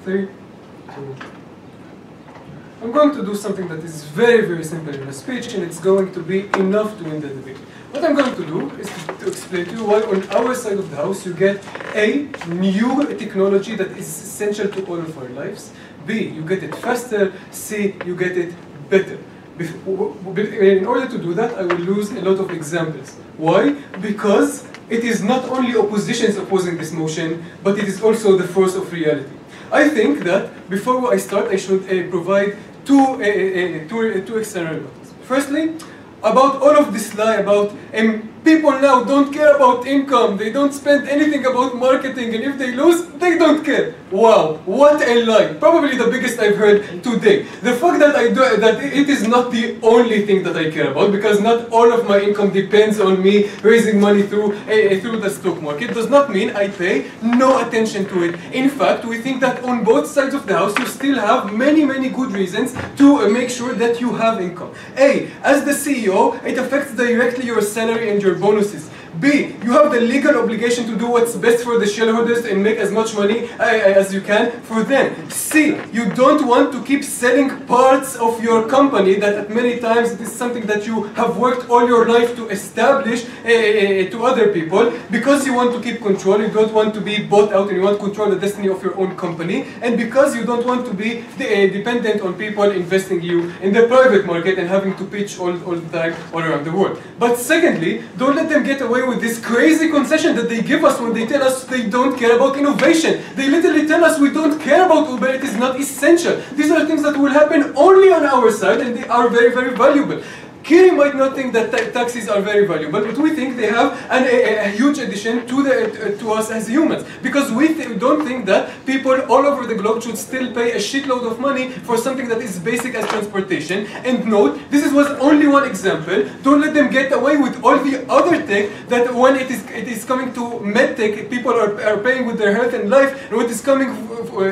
3, 2. I'm going to do something that is very, very simple in a speech, and it's going to be enough to win the debate. What I'm going to do is to explain to you why on our side of the house you get A, new technology that is essential to all of our lives. B, you get it faster. C, you get it better. In order to do that, I will use a lot of examples. Why? Because it is not only oppositions opposing this motion, but it is also the force of reality. I think that before I start, I should provide two external notes. Firstly, about all of this lie about people now don't care about income, they don't spend anything about marketing, and if they lose, they don't care. Wow, what a lie. Probably the biggest I've heard today. The fact that it is not the only thing that I care about, because not all of my income depends on me raising money through the stock market, does not mean I pay no attention to it. In fact, we think that on both sides of the house, you still have many, many good reasons to make sure that you have income. A, as the CEO, it affects directly your salary and your bonuses. B, you have the legal obligation to do what's best for the shareholders and make as much money as you can for them. C, you don't want to keep selling parts of your company that at many times it is something that you have worked all your life to establish to other people, because you want to keep control, you don't want to be bought out, and you want to control the destiny of your own company, and because you don't want to be dependent on people investing you in the private market and having to pitch all the time all around the world. But secondly, don't let them get away with this crazy concession that they give us when they tell us they don't care about innovation. They literally tell us we don't care about Uber, it is not essential. These are things that will happen only on our side, and they are very, very valuable. Kiri might not think that taxis are very valuable, but we think they have a huge addition to us as humans. Because we don't think that people all over the globe should still pay a shitload of money for something that is basic as transportation. And note, this was only one example. Don't let them get away with all the other tech that when it is coming to medtech, people are paying with their health and life. And when it is coming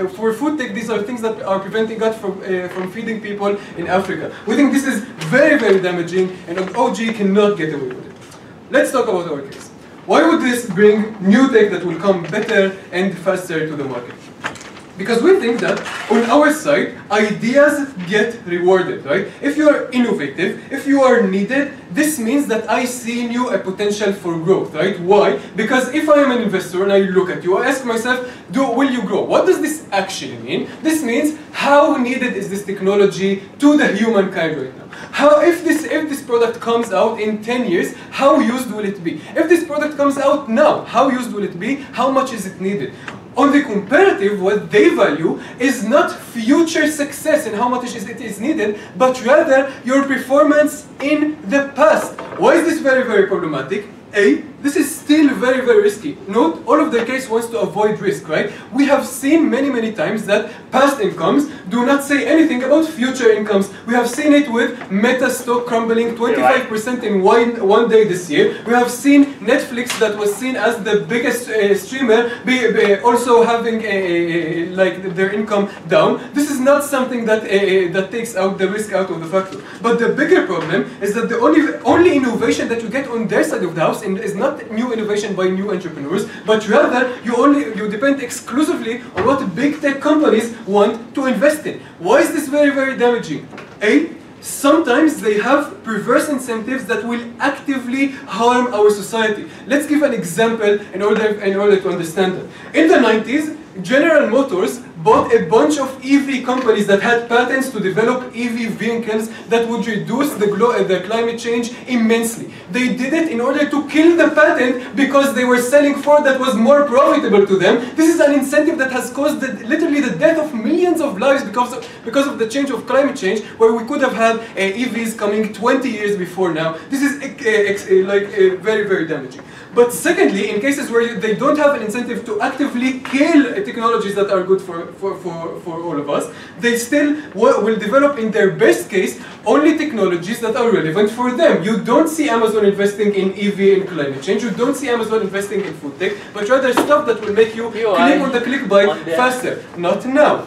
for food tech, these are things that are preventing us from feeding people in Africa. We think this is very, very damaging, and an OG cannot get away with it. Let's talk about our case. Why would this bring new tech that will come better and faster to the market? Because we think that on our side, ideas get rewarded, right? If you are innovative, if you are needed, this means that I see in you a potential for growth, right? Why? Because if I am an investor and I look at you, I ask myself, will you grow? What does this actually mean? This means, how needed is this technology to the humankind right now? If this product comes out in 10 years, how used will it be? If this product comes out now, how used will it be? How much is it needed? On the comparative, what they value is not future success and how much it is needed, but rather your performance in the past. Why is this very, very problematic? A, this is still very, very risky. Note, all of the case wants to avoid risk, right? We have seen many, many times that past incomes do not say anything about future incomes. We have seen it with Meta stock crumbling 25% in one day this year. We have seen Netflix, that was seen as the biggest streamer, also having like their income down. This is not something that that takes out the risk out of the factor. But the bigger problem is that the only innovation that you get on their side of the house is not new innovation by new entrepreneurs, but rather you depend exclusively on what big tech companies want to invest in. Why is this very, very damaging? A, sometimes they have perverse incentives that will actively harm our society. Let's give an example in order to understand that. In the 90s, General Motors bought a bunch of EV companies that had patents to develop EV vehicles that would reduce the climate change immensely. They did it in order to kill the patent because they were selling Ford that was more profitable to them. This is an incentive that has caused literally the death of millions of lives because of the change of climate change, where we could have had EVs coming 20 years before now. This is very, very damaging. But secondly, in cases where they don't have an incentive to actively kill technologies that are good for all of us, they still will develop in their best case only technologies that are relevant for them. You don't see Amazon investing in EV and climate change, you don't see Amazon investing in food tech, but rather stuff that will make you click on the click buy faster. Not now.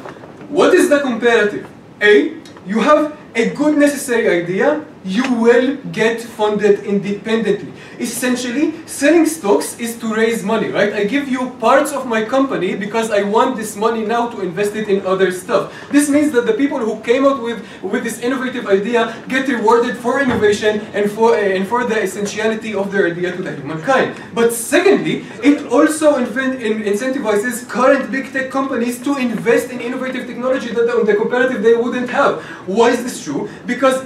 What is the comparative? A, you have a good necessary idea, you will get funded independently. Essentially, selling stocks is to raise money, right? I give you parts of my company because I want this money now to invest it in other stuff. This means that the people who came out with this innovative idea get rewarded for innovation and for the essentiality of their idea to the humankind. But secondly, it also incentivizes current big tech companies to invest in innovative technology that on the comparative they wouldn't have. Why is this true? Because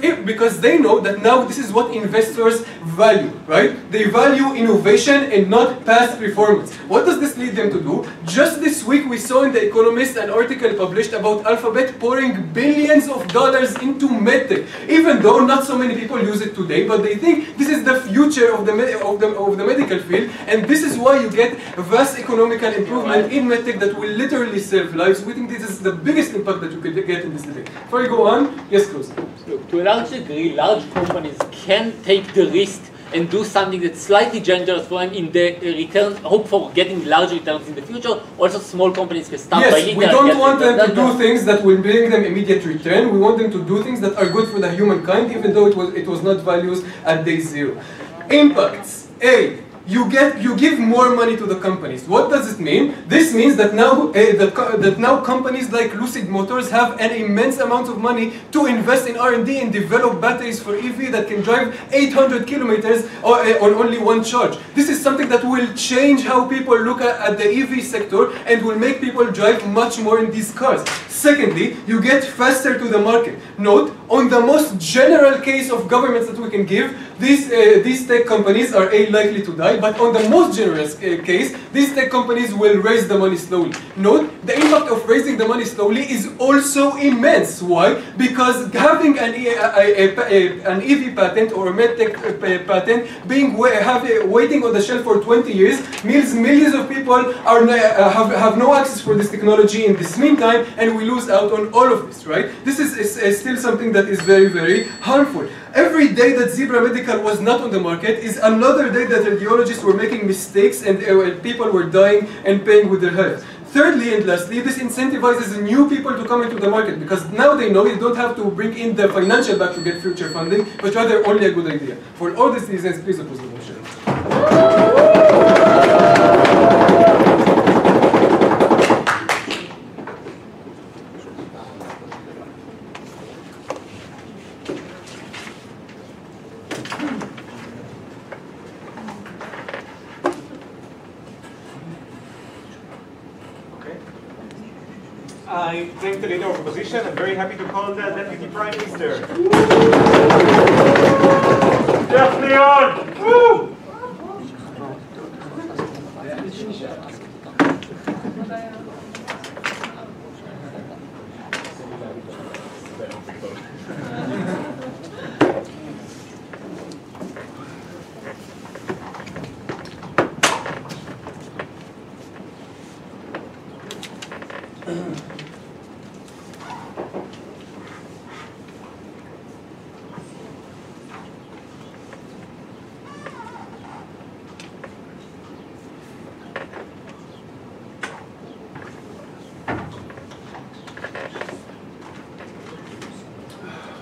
they know that now this is what investors value, right? They value innovation and not past performance. What does this lead them to do? Just this week we saw in The Economist an article published about Alphabet pouring billions of dollars into medtech, even though not so many people use it today, but they think this is the future of the medical field, and this is why you get vast economical improvement in medtech that will literally save lives. We think this is the biggest impact that you could get in this debate. Before you go on, yes, close. To a large degree, large companies can take the risk and do something that's slightly dangerous for them in the return, hope for getting large returns in the future. Also, small companies can start by Yes, we don't want them to do things that will bring them immediate return. We want them to do things that are good for the humankind, even though it was not values at day zero. Impacts. A. You give more money to the companies. What does it mean? This means that now companies like Lucid Motors have an immense amount of money to invest in R&D and develop batteries for EV that can drive 800 kilometers on only one charge. This is something that will change how people look at the EV sector and will make people drive much more in these cars. Secondly, you get faster to the market. Note, on the most general case of governments that we can give, these tech companies are likely to die, but on the most generous case, these tech companies will raise the money slowly. Note, the impact of raising the money slowly is also immense. Why? Because having an EV patent or a medtech patent waiting on the shelf for 20 years means millions of people have no access for this technology in this meantime, and we lose out on all of this, right? This is still something that is very, very harmful. Every day that Zebra Medical was not on the market is another day that radiologists were making mistakes and people were dying and paying with their health. Thirdly and lastly, this incentivizes new people to come into the market because now they know you don't have to bring in the financial back to get future funding, but rather only a good idea. For all these reasons, please oppose the motion. I thank the leader of opposition. I'm very happy to call the Deputy Prime Minister. Jeff Leon! Woo!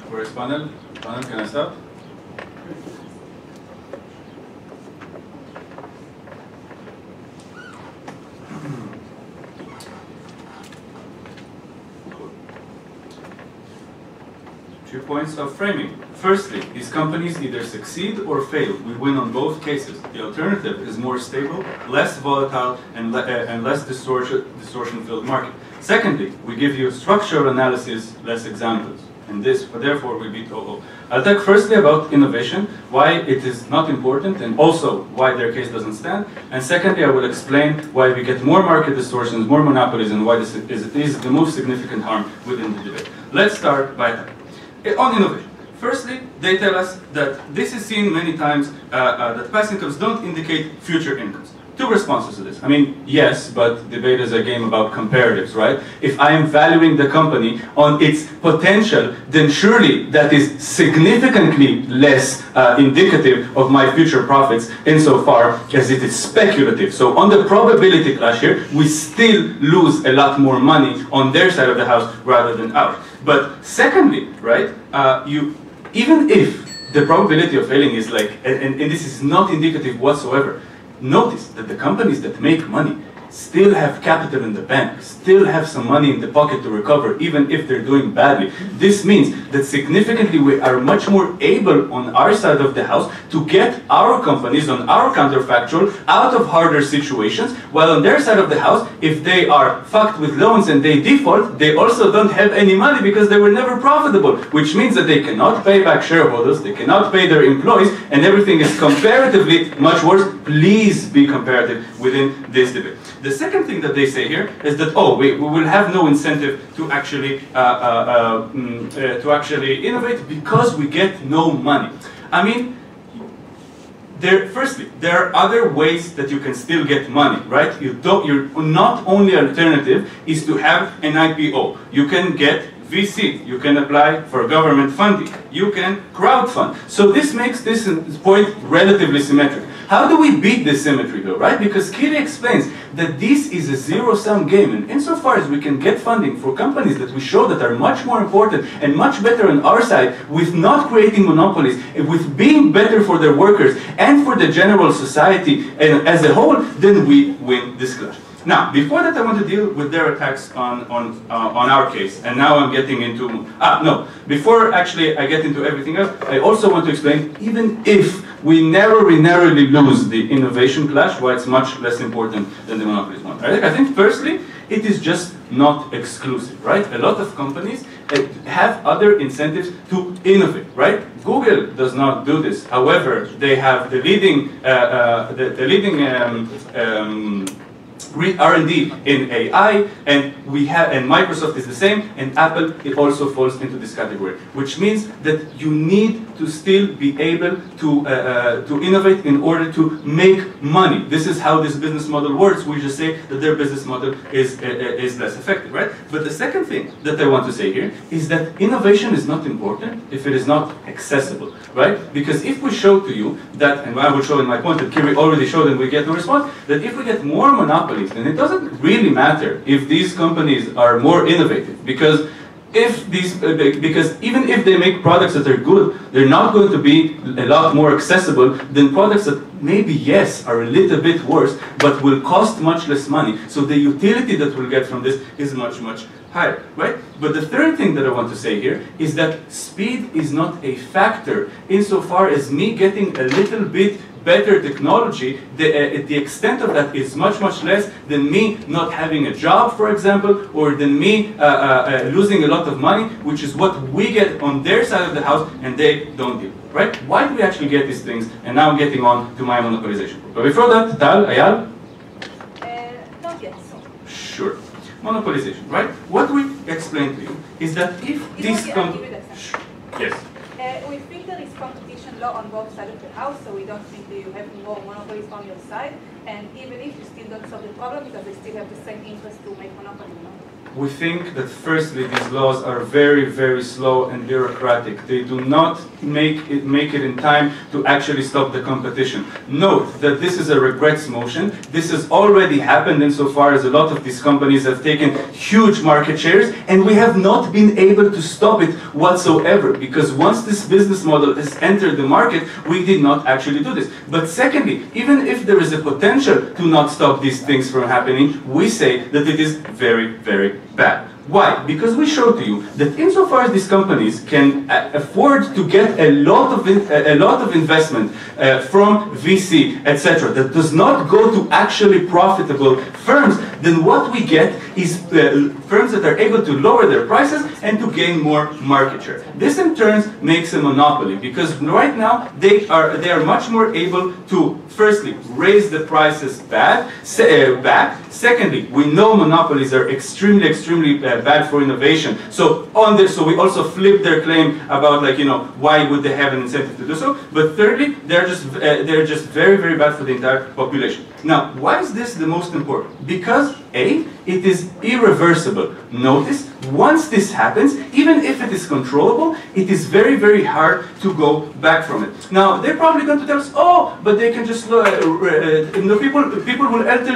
First panel, can I start? Two points of framing. Firstly, these companies either succeed or fail. We win on both cases. The alternative is more stable, less volatile, and less distortion-filled market. Secondly, we give you structural analysis, less examples. And this, therefore, will be total. I'll talk firstly about innovation, why it is not important, and also why their case doesn't stand. And secondly, I will explain why we get more market distortions, more monopolies, and why this is the most significant harm within the debate. Let's start by that. On innovation. Firstly, they tell us that this is seen many times, that past incomes don't indicate future incomes. Two responses to this. I mean, yes, but debate is a game about comparatives, right? If I am valuing the company on its potential, then surely that is significantly less indicative of my future profits insofar as it is speculative. So on the probability clash here, we still lose a lot more money on their side of the house rather than ours. But secondly, right, even if the probability of failing is like, and this is not indicative whatsoever. Notice that the companies that make money still have capital in the bank, still have some money in the pocket to recover, even if they're doing badly. This means that significantly we are much more able on our side of the house to get our companies on our counterfactual out of harder situations, while on their side of the house, if they are fucked with loans and they default, they also don't have any money because they were never profitable, which means that they cannot pay back shareholders, they cannot pay their employees, and everything is comparatively much worse. Please be comparative within this debate. The second thing that they say here is that, oh, we will have no incentive to actually innovate because we get no money. I mean, firstly, there are other ways that you can still get money, right? Your not only alternative is to have an IPO. You can get VC, you can apply for government funding, you can crowdfund. So this makes this point relatively symmetric. How do we beat this symmetry though, right? Because Kiri explains that this is a zero-sum game, and insofar as we can get funding for companies that we show that are much more important and much better on our side, with not creating monopolies, with being better for their workers and for the general society and as a whole, then we win this clash. Now, before that, I want to deal with their attacks on our case, and now I'm getting into, before actually I get into everything else, I also want to explain, even if we narrowly lose the innovation clash, why it's much less important than the monopolies one. I think firstly, it is just not exclusive, right? A lot of companies have other incentives to innovate, right? Google does not do this. However, they have the leading, R&D in AI, and Microsoft is the same, and Apple, it also falls into this category, which means that you need to still be able to innovate in order to make money. This is how this business model works. We just say that their business model is less effective, right? But the second thing that I want to say here is that innovation is not important if it is not accessible, right? Because if we show to you that, and I will show in my point that Kiri already showed and we get no response, that if we get more monopolies, then it doesn't really matter if these companies are more innovative, because even if they make products that are good, they're not going to be a lot more accessible than products that maybe, yes, are a little bit worse, but will cost much less money. So the utility that we'll get from this is much, much higher, right? But the third thing that I want to say here is that speed is not a factor insofar as me getting a little bit better technology, the extent of that is much, much less than me not having a job, for example, or than me losing a lot of money, which is what we get on their side of the house and they don't do, right? Why do we actually get these things? And now I'm getting on to my monopolization. But before that, Tal, Aeyal? Not yet, so. Sure. Monopolization, right? What we explained to you is that if this yes. We think there is competition law on both sides of the house, so we don't think that you have more monopolies on your side, and even if you still don't solve the problem because they still have the same interest to make monopoly. We think that firstly these laws are very, very slow and bureaucratic. They do not make it in time to actually stop the competition. Note that this is a regrets motion. This has already happened insofar as a lot of these companies have taken huge market shares, and we have not been able to stop it whatsoever, because once this business model has entered the market, we did not actually do this. But secondly, even if there is a potential to not stop these things from happening, we say that it is very, very bad. Why? Because we show to you that insofar as these companies can afford to get a lot of investment from VC, etc., that does not go to actually profitable firms, then what we get is firms that are able to lower their prices and to gain more market share. This in turn makes a monopoly, because right now they are much more able to firstly raise the prices back. Secondly, we know monopolies are extremely bad for innovation. So we also flip their claim about, like, why would they have an incentive to do so? But thirdly, they're just very, very bad for the entire population. Now, why is this the most important? Because A, it is irreversible. Notice, once this happens, even if it is controllable, it is very, very hard to go back from it. Now, they're probably going to tell us, oh, but they can just, people will enter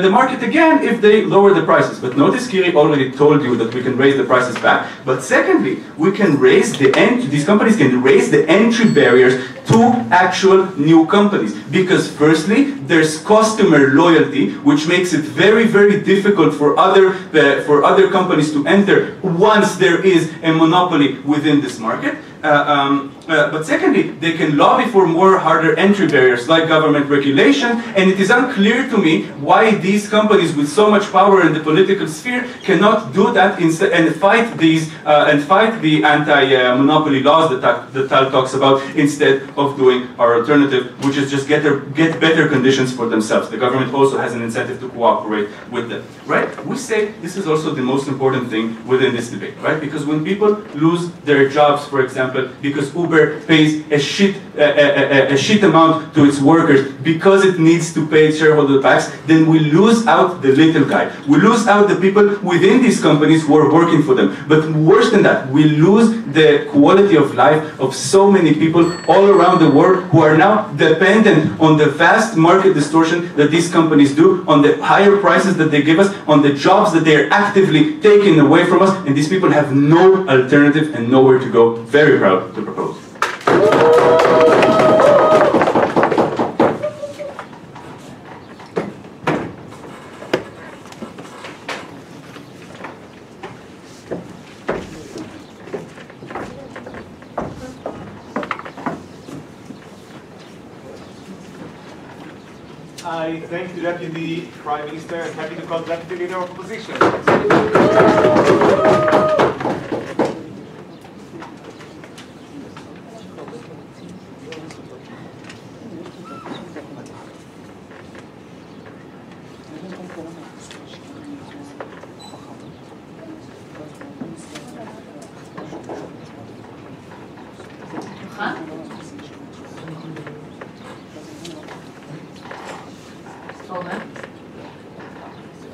the market again if they lower the prices. But notice, Kiri already told you that we can raise the prices back. But secondly, we can raise these companies can raise the entry barriers to actual new companies. Because firstly, there's customer loyalty, which makes it very, very difficult for other companies to enter once there is a monopoly within this market. But secondly, they can lobby for more harder entry barriers like government regulation, and it is unclear to me why these companies with so much power in the political sphere cannot do that and fight the anti-monopoly laws that Tal talks about instead of doing our alternative, which is just get better conditions for themselves. The government also has an incentive to cooperate with them, right? We say this is also the most important thing within this debate, right? Because when people lose their jobs, for example, because Uber pays a shit amount to its workers because it needs to pay shareholder tax, then we lose out the little guy. We lose out the people within these companies who are working for them. But worse than that, we lose the quality of life of so many people all around the world who are now dependent on the vast market distortion that these companies do, on the higher prices that they give us, on the jobs that they are actively taking away from us, and these people have no alternative and nowhere to go. Very proud to propose. I thank the Deputy Prime Minister and happy to call Deputy Leader of Opposition.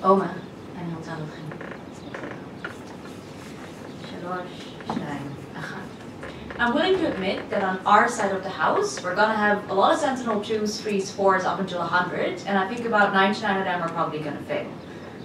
Omer, אני רוצה לכם. 3, 2, 1. I'm willing to admit that on our side of the house, we're going to have a lot of Sentinel 2s, 3s, 4s up until 100, and I think about 99 of them are probably going to fail.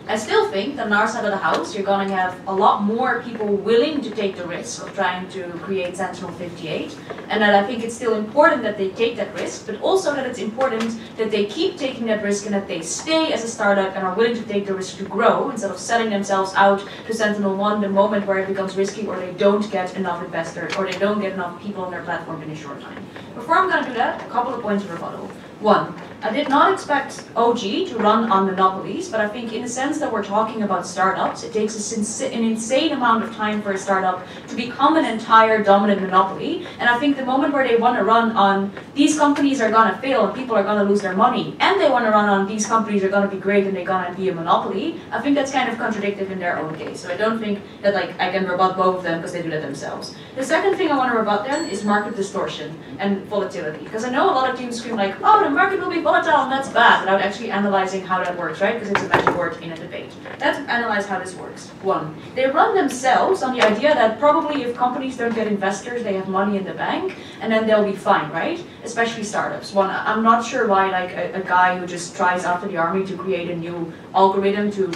I still think that on our side of the house, you're going to have a lot more people willing to take the risk of trying to create Sentinel 58, and that I think it's still important that they take that risk, but also that it's important that they keep taking that risk and that they stay as a startup and are willing to take the risk to grow instead of selling themselves out to Sentinel 1 the moment where it becomes risky or they don't get enough investors or they don't get enough people on their platform in a short time. Before I'm going to do that, a couple of points of rebuttal. 1. I did not expect OG to run on monopolies, but I think in the sense that we're talking about startups, it takes an insane amount of time for a startup to become an entire dominant monopoly. And I think the moment where they want to run on these companies are going to fail and people are going to lose their money, and they want to run on these companies are going to be great and they're going to be a monopoly, I think that's kind of contradictory in their own case. So I don't think that I can rebut both of them because they do that themselves. The second thing I want to rebut then is market distortion and volatility. Because I know a lot of teams scream like, oh, the market will be volatile and that's bad, without actually analyzing how that works, right? Because it's a magic word in a debate. Let's analyze how this works. 1. They run themselves on the idea that probably if companies don't get investors, they have money in the bank, and then they'll be fine, right? Especially startups. I'm not sure why like a guy who just tries after the army to create a new algorithm to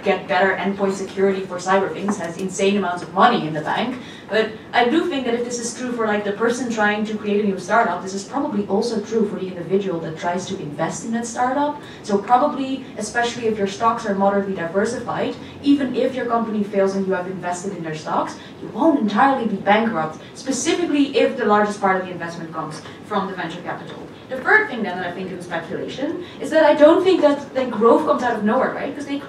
get better endpoint security for cyber things has insane amounts of money in the bank. But I do think that if this is true for like the person trying to create a new startup, this is probably also true for the individual that tries to invest in that startup. So probably, especially if your stocks are moderately diversified, even if your company fails and you have invested in their stocks, you won't entirely be bankrupt, specifically if the largest part of the investment comes from the venture capital. The third thing then that I think is speculation is that I don't think that growth comes out of nowhere, right? Because they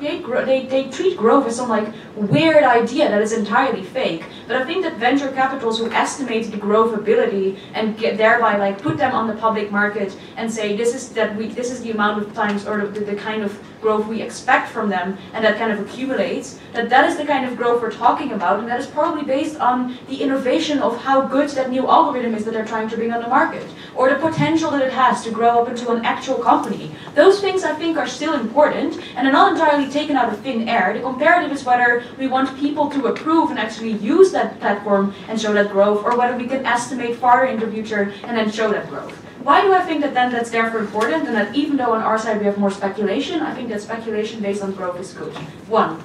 treat growth as some like weird idea that is entirely fake. But I think that venture capitals who estimate the growth ability and thereby like put them on the public market and say this is the amount of times or the kind of growth we expect from them and that kind of accumulates, that is the kind of growth we're talking about, and that is probably based on the innovation of how good that new algorithm is that they're trying to bring on the market, or the potential that it has to grow up into an actual company. Those things I think are still important and are not entirely taken out of thin air. The comparative is whether we want people to approve and actually use that platform and show that growth, or whether we can estimate farther in the future and then show that growth. Why do I think that then that's therefore important, and that even though on our side we have more speculation, I think that speculation based on growth is good? One,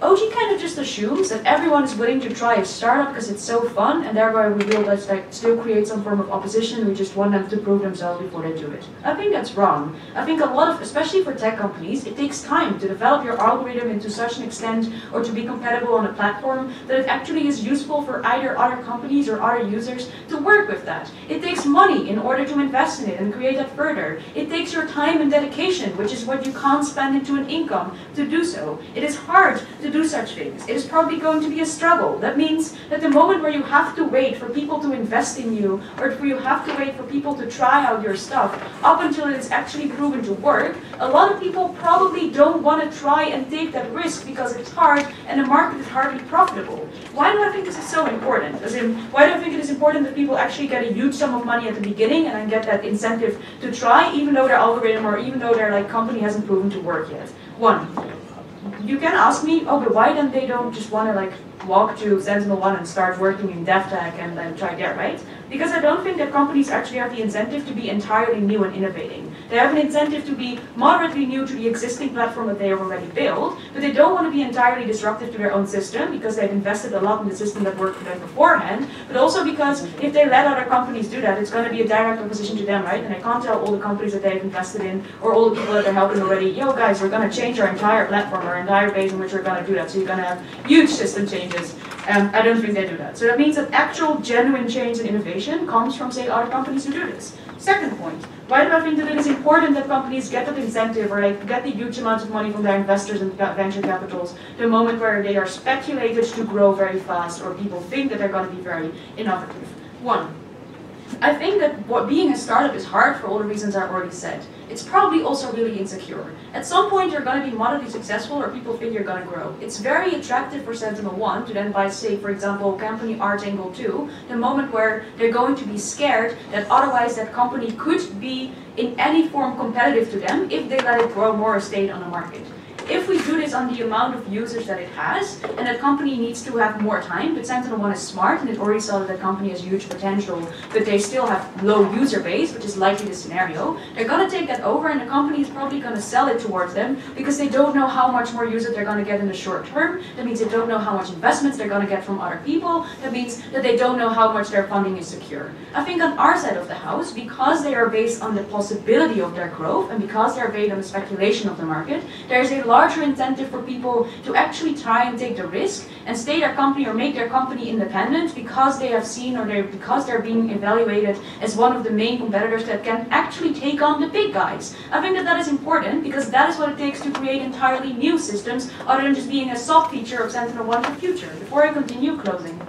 OG kind of just assumes that everyone is willing to try a startup because it's so fun, and thereby we will still create some form of opposition. We just want them to prove themselves before they do it. I think that's wrong. I think a lot of, especially for tech companies, it takes time to develop your algorithm into such an extent or to be compatible on a platform that it actually is useful for either other companies or other users to work with that. It takes money in order to invest in it and create that further. It takes your time and dedication, which is what you can't spend into an income, to do so. It is hard to do such things. It is probably going to be a struggle. That means that the moment where you have to wait for people to invest in you, or where you have to wait for people to try out your stuff up until it is actually proven to work, a lot of people probably don't want to try and take that risk because it's hard and the market is hardly profitable. Why do I think this is so important? As in, why do I think it is important that people actually get a huge sum of money at the beginning and then get that incentive to try, even though their algorithm or even though their company hasn't proven to work yet? One, you can ask me, oh, but why then they don't just want to walk to SentinelOne and start working in DevTech and then try there, right? Because I don't think that companies actually have the incentive to be entirely new and innovating. They have an incentive to be moderately new to the existing platform that they have already built, but they don't want to be entirely disruptive to their own system because they've invested a lot in the system that worked for them beforehand, but also because if they let other companies do that, it's going to be a direct opposition to them, right? And I can't tell all the companies that they've invested in or all the people that they're helping already, yo guys, we're going to change our entire platform, our entire base in which we're going to do that, so you're going to have huge system changes. I don't think they do that. So that means that actual genuine change and innovation comes from, say, other companies who do this. Second point, why do I think that it is important that companies get that incentive or get the huge amounts of money from their investors and venture capitals the moment where they are speculated to grow very fast or people think that they're going to be very innovative? One, I think that being a startup is hard for all the reasons I already said. It's probably also really insecure. At some point you're going to be moderately successful or people think you're going to grow. It's very attractive for SentinelOne to then buy, say, for example, company Dovzhenko 2, the moment where they're going to be scared that otherwise that company could be in any form competitive to them if they let it grow more or stay on the market. If we do this on the amount of users that it has, and that company needs to have more time, but SentinelOne is smart and it already saw that the company has huge potential, but they still have low user base, which is likely the scenario, they're going to take that over and the company is probably going to sell it towards them because they don't know how much more users they're going to get in the short term. That means they don't know how much investments they're going to get from other people. That means that they don't know how much their funding is secure. I think on our side of the house, because they are based on the possibility of their growth and because they're based on the speculation of the market, there's a larger incentive for people to actually try and take the risk and stay their company or make their company independent because they have seen or because they're being evaluated as one of the main competitors that can actually take on the big guys. I think that that is important because that is what it takes to create entirely new systems other than just being a soft feature of SentinelOne for future. Before I continue, closing.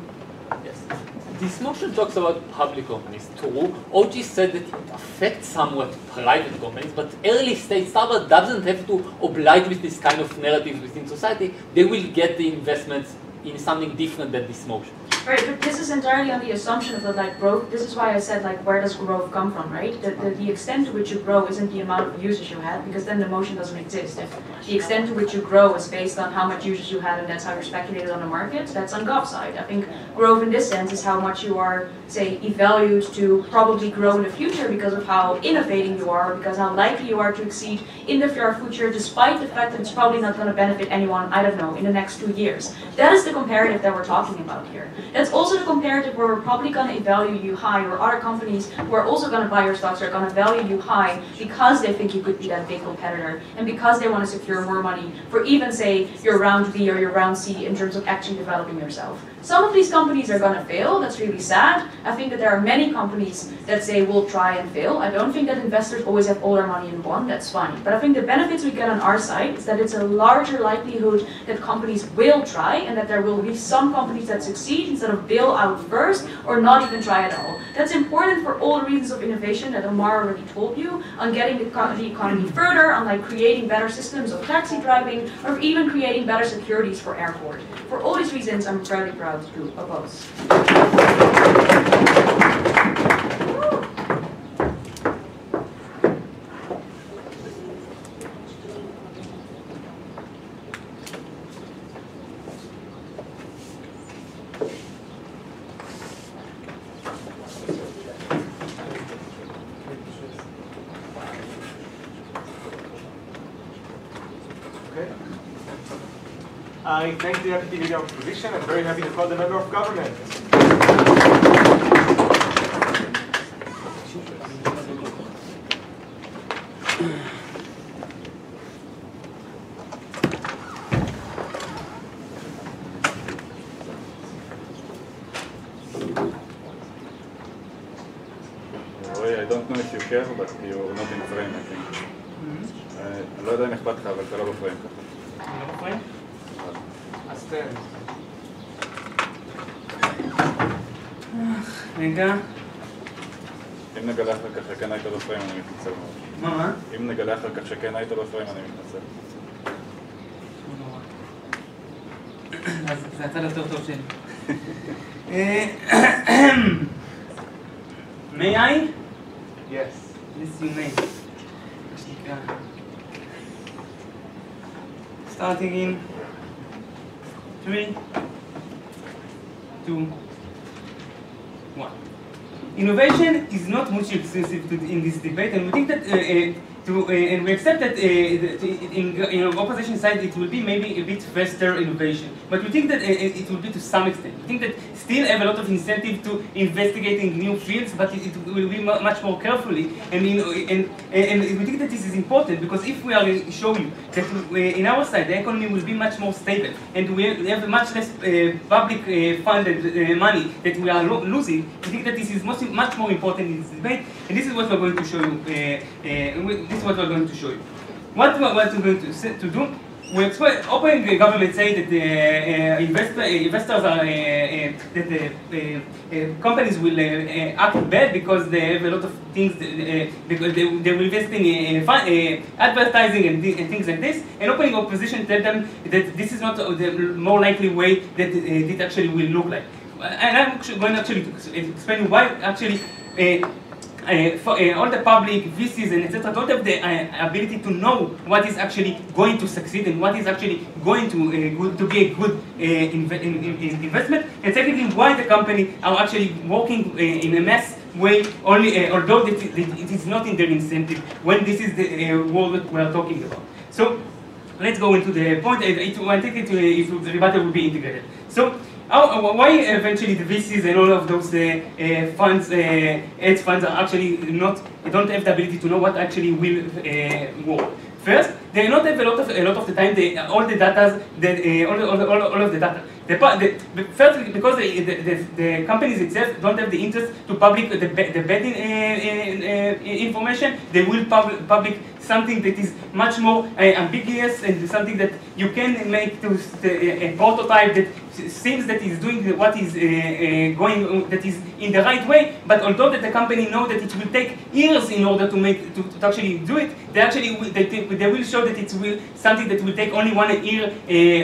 This motion talks about public companies too. OG said that it affects somewhat private companies, but early stage startup doesn't have to oblige with this kind of narrative within society. They will get the investments in something different than this motion. Right, but this is entirely on the assumption of that growth. This is why I said where does growth come from, right? The extent to which you grow isn't the amount of users you have, because then the motion doesn't exist. If the extent to which you grow is based on how much users you had and that's how you're speculated on the market, that's on Gov's side. I think growth in this sense is how much you are, say, evaluated to probably grow in the future because of how innovating you are, because how likely you are to exceed in the far future, despite the fact that it's probably not going to benefit anyone, I don't know, in the next 2 years. That is the comparative that we're talking about here. That's also the comparative where we're probably going to value you high, or other companies who are also going to buy your stocks are going to value you high because they think you could be that big competitor and because they want to secure more money for even, say, your round B or your round C in terms of actually developing yourself. Some of these companies are going to fail. That's really sad. I think that there are many companies that say we'll try and fail. I don't think that investors always have all their money in one. That's fine. But I think the benefits we get on our side is that it's a larger likelihood that companies will try and that there will be some companies that succeed and instead of bail out first or not even try at all. That's important for all the reasons of innovation that Omar already told you, on getting the economy further, on like creating better systems of taxi driving, or even creating better securities for airport. For all these reasons, I'm very proud to oppose. I thank the deputy leader of opposition. I'm very happy to call the member of government. I don't know if you care, but you're not in frame, I think. אני לא יודע אם אכפת לך, אבל אתה לא בפריים ככה. לא בפריים? אז תן. רגע. אם נגלה אחר כך שכן היית בפריים, אני מתנצל מאוד. מה? אם נגלה אחר כך שכן היית בפריים, אני מתנצל. אז זה הצד יותר טוב שלי. May I? Yes. Yes, you may. Starting in 3, 2, 1. Innovation is not mutually exclusive in this debate, and we think that and we accept that in opposition side it will be maybe a bit faster innovation, but we think that it will be to some extent. We think that still have a lot of incentive to investigating new fields, but it will be much more carefully. And we think that this is important because if we are showing that in our side the economy will be much more stable and we have much less public funded money that we are losing, we think that this is much more important in this debate, and this is what we're going to show you. This is what we're going to show you. What we're going to do, we expect, open the government say that the investors are, that companies will act bad because they have a lot of things, because they will invest in advertising and things like this, and opening opposition tell them that this is not the more likely way that it actually will look like. And I'm going actually to explain why actually all the public, VCs and etc. don't have the ability to know what is actually going to succeed and what is actually going to be a good investment, and secondly why the company are actually working in a mass way only, although it is not in their incentive when this is the world that we are talking about. So let's go into the point. I think the rebuttal will be integrated. So why eventually the VCs and all of those funds, hedge funds are actually don't have the ability to know what actually will work? First, they not have a lot of the time all the data, all of the data. First, because the companies itself don't have the interest to public the bad information, they will public something that is much more ambiguous and something that you can make to a prototype that seems that is doing what is going, that is in the right way, but although that the company know that it will take years in order to actually do it, they will show that it will something that will take only 1 year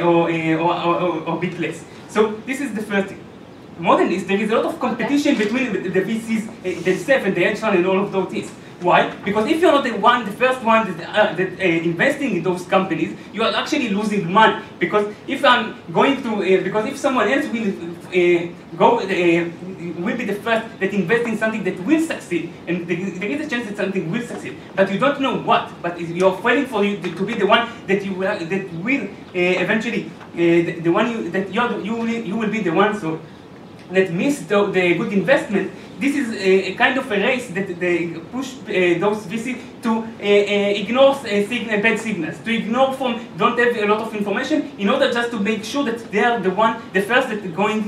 or a bit less. So this is the first thing. More than this, there is a lot of competition between the VCs themselves and the hedge fund and all of those things. Why? Because if you're not the first one that investing in those companies, you are actually losing money. Because if I'm going to, because if someone else will will be the first that invest in something that will succeed, and there is a chance that something will succeed, but you don't know what. But you're waiting for you to be the one that will eventually the one you will be the one. So that miss the good investment. This is a kind of a race that they push those VC to ignore bad signals, to ignore don't have a lot of information in order just to make sure that they are the first that are going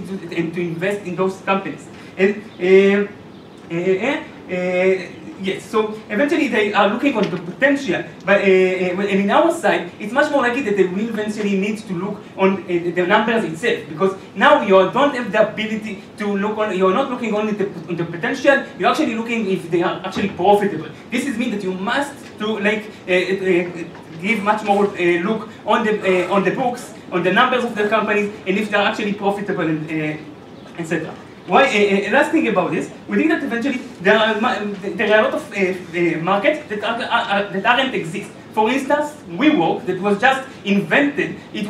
to invest in those companies. And Yes, so eventually they are looking on the potential, but and in our side, it's much more likely that they will eventually need to look on the numbers itself, because now you don't have the ability to look on, you're not looking only on the potential, you're actually looking if they are actually profitable. This is mean that you must do like give much more look on the books, on the numbers of the companies, and if they're actually profitable, and etc. Why? Last thing about this, we think that eventually there are a lot of markets that aren't exist. For instance, WeWork that was just invented. It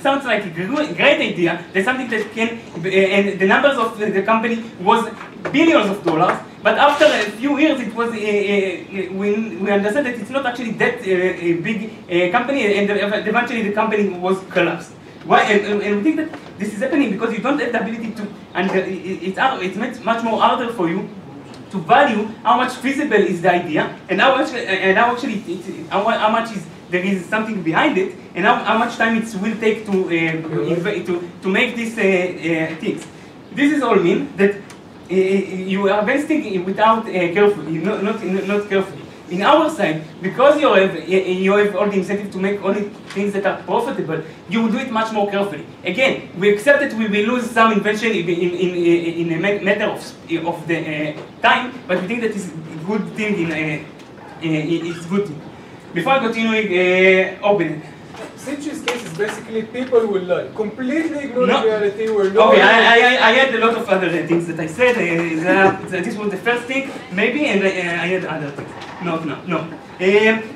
sounds like a great idea. There's something that can, and the numbers of the company was billions of dollars. But after a few years, it was we understand that it's not actually that big company, and eventually the company was collapsed. Why? And we think that this is happening because you don't have the ability to, and it's much more harder for you to value how much feasible is the idea, and how much is there is something behind it, and how much time it will take to make these things. This is all mean that you are investing without carefully, not carefully. In our side, because you have all the incentive to make only things that are profitable, you will do it much more carefully. Again, we accept that we will lose some invention in a matter of the time, but we think that is a good thing. It's good thing. Before continuing, open it. Sinchi's case is basically people will lie. Completely ignore the reality. Okay, I had a lot of other things that I said. This was the first thing, maybe, and I had other things. No.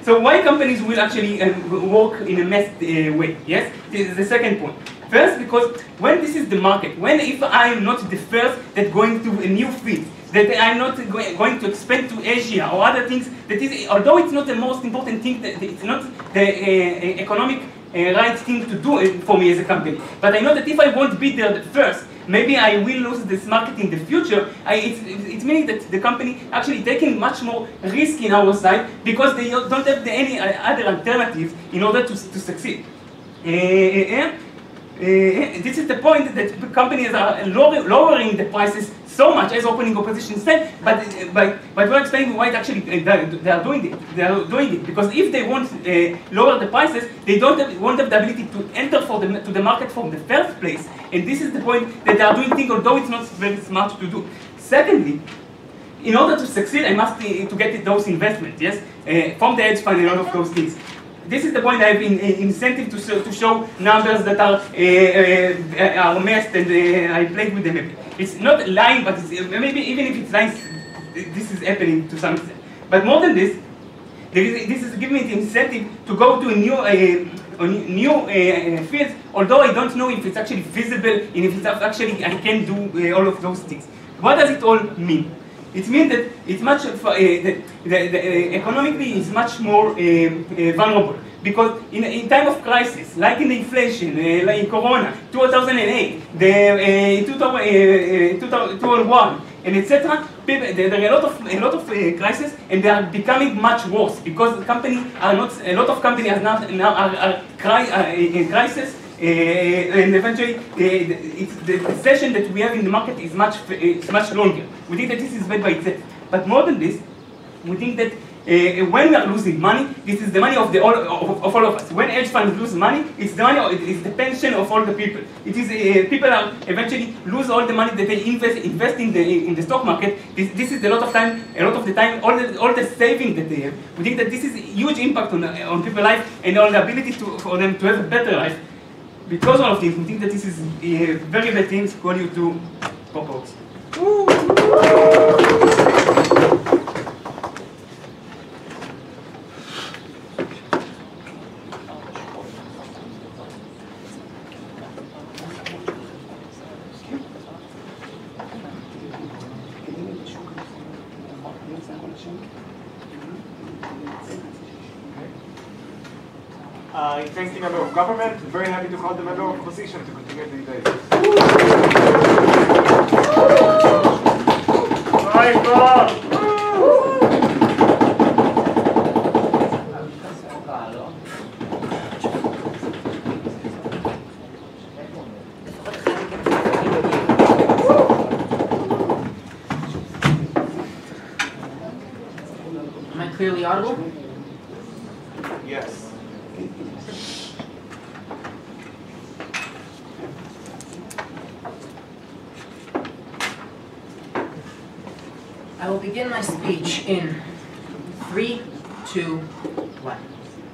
So why companies will actually work in a messed way? Yes, this is the second point. First, because when this is the market, if I am not the first that going to a new field, that I'm not going to expand to Asia or other things, that is, although it's not the most important thing, that it's not the economic right thing to do for me as a company. But I know that if I won't be there first, maybe I will lose this market in the future. It's meaning that the company actually taking much more risk in our side because they don't have any other alternatives in order to succeed. This is the point that companies are lowering the prices so much, as opening opposition said, but we're explaining why actually they are doing it. They are doing it because if they won't lower the prices, they won't have the ability to enter to the market from the first place. And this is the point that they are doing things, although it's not very smart to do. Secondly, in order to succeed, I must to get those investments, yes, from the hedge fund and all of those things. This is the point I have incentive to show numbers that are messed, and I played with them a bit. It's not lying, but it's, maybe even if it's lying, this is happening to some extent. But more than this, this is giving me the incentive to go to a new field, although I don't know if it's actually feasible and if it's actually I can do all of those things. What does it all mean? It means that it's much economically is much more vulnerable because in time of crisis, like in the inflation, like in Corona, 2008, the 2001, and etc. There are a lot of crises, and they are becoming much worse because the company are not. A lot of companies are now are in crisis. And eventually, the recession that we have in the market is much longer. We think that this is bad by itself. But more than this, we think that when we are losing money, this is the money of all of us. When hedge funds lose money, it's the money, it's the pension of all the people. It is people are eventually lose all the money that they invest in the stock market. This is a lot of the time, all the saving that they have. We think that this is a huge impact on people's life and on the ability for them to have a better life. Because of this, we think that this is very bad things call you to pop out. I thank the member of government. Very happy to call the member of opposition to continue the debate. clearly audible? Yes. I will begin my speech in 3, 2, 1.